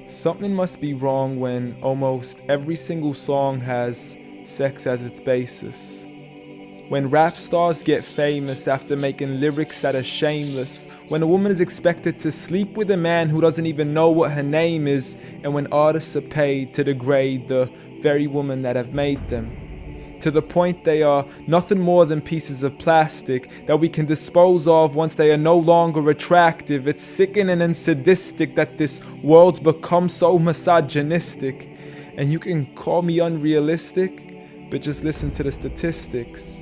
something must be wrong when almost every single song has sex as its basis. When rap stars get famous after making lyrics that are shameless. When a woman is expected to sleep with a man who doesn't even know what her name is. And when artists are paid to degrade the very women that have made them. To the point they are nothing more than pieces of plastic that we can dispose of once they are no longer attractive. It's sickening and sadistic that this world's become so misogynistic. And you can call me unrealistic, but just listen to the statistics.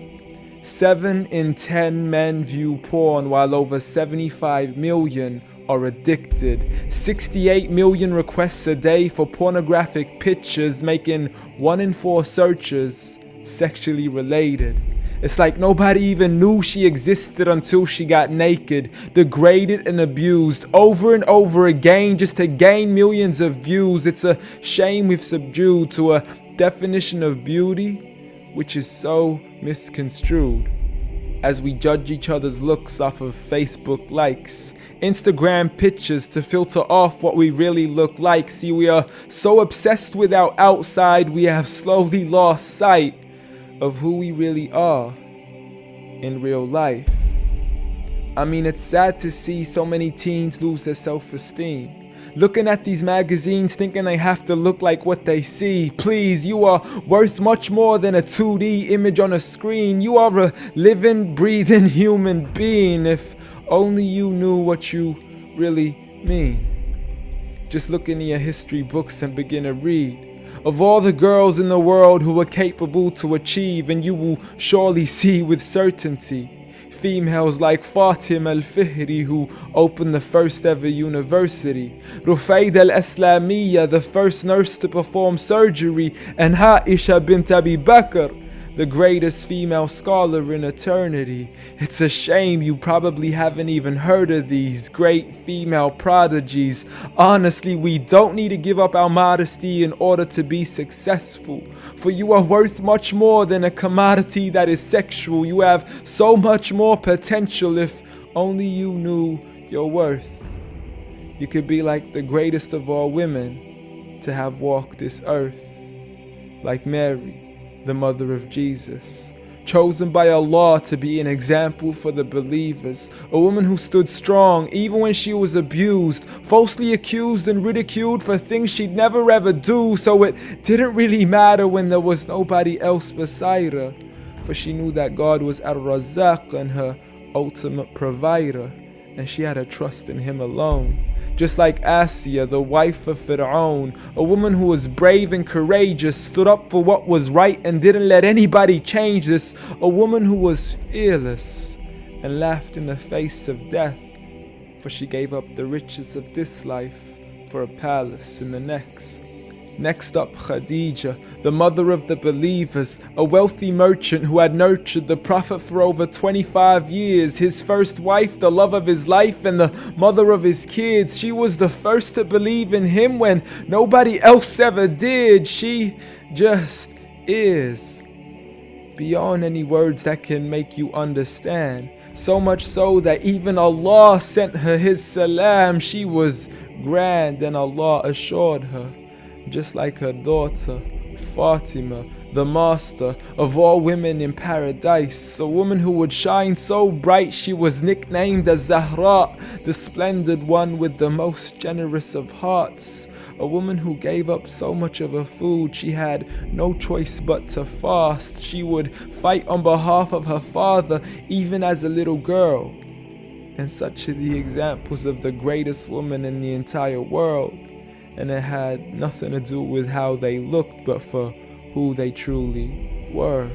7 in 10 men view porn, while over 75 million are addicted. 68 million requests a day for pornographic pictures, making 1 in 4 searches sexually related. It's like nobody even knew she existed until she got naked, degraded and abused over and over again just to gain millions of views. It's a shame we've subdued to a definition of beauty which is so misconstrued, as we judge each other's looks off of Facebook likes, Instagram pictures to filter off what we really look like. See, we are so obsessed with our outside, we have slowly lost sight of who we really are in real life. I mean, it's sad to see so many teens lose their self-esteem. Looking at these magazines thinking they have to look like what they see. Please, you are worth much more than a 2D image on a screen. You are a living, breathing human being. If only you knew what you really mean. Just look into your history books and begin to read of all the girls in the world who were capable to achieve, and you will surely see with certainty females like Fatima al-Fihri, who opened the first ever university, Rufayda al-Islamiyya, the first nurse to perform surgery, and Aisha bint Abi Bakr, the greatest female scholar in eternity. It's a shame you probably haven't even heard of these great female prodigies. Honestly, we don't need to give up our modesty in order to be successful, for you are worth much more than a commodity that is sexual. You have so much more potential if only you knew your worth. You could be like the greatest of all women to have walked this earth, like Mary, the mother of Jesus, chosen by Allah to be an example for the believers, a woman who stood strong even when she was abused, falsely accused and ridiculed for things she'd never ever do, so it didn't really matter when there was nobody else beside her, for she knew that God was Ar-Razzaq and her ultimate provider, and she had a trust in Him alone. Just like Asiya, the wife of Fir'aun, a woman who was brave and courageous, stood up for what was right and didn't let anybody change this, a woman who was fearless and laughed in the face of death, for she gave up the riches of this life for a palace in the next. Next up, Khadija, the mother of the believers, a wealthy merchant who had nurtured the Prophet for over 25 years, his first wife, the love of his life, and the mother of his kids. She was the first to believe in him when nobody else ever did. She just is, beyond any words that can make you understand. So much so that even Allah sent her His salam. She was grand, and Allah assured her, just like her daughter, Fatima, the master of all women in paradise, a woman who would shine so bright she was nicknamed as Zahra, the splendid one with the most generous of hearts, a woman who gave up so much of her food she had no choice but to fast. She would fight on behalf of her father even as a little girl. And such are the examples of the greatest woman in the entire world. And it had nothing to do with how they looked, but for who they truly were.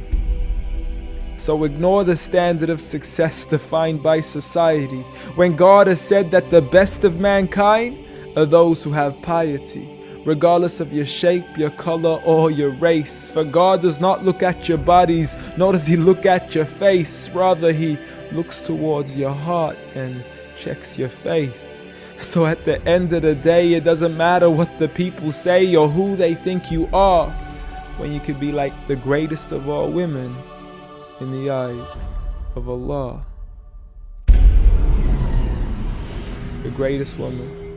So ignore the standard of success defined by society, when God has said that the best of mankind are those who have piety, regardless of your shape, your color, or your race. For God does not look at your bodies, nor does He look at your face. Rather, He looks towards your heart and checks your faith. So at the end of the day, it doesn't matter what the people say or who they think you are, when you could be like the greatest of all women in the eyes of Allah. The greatest woman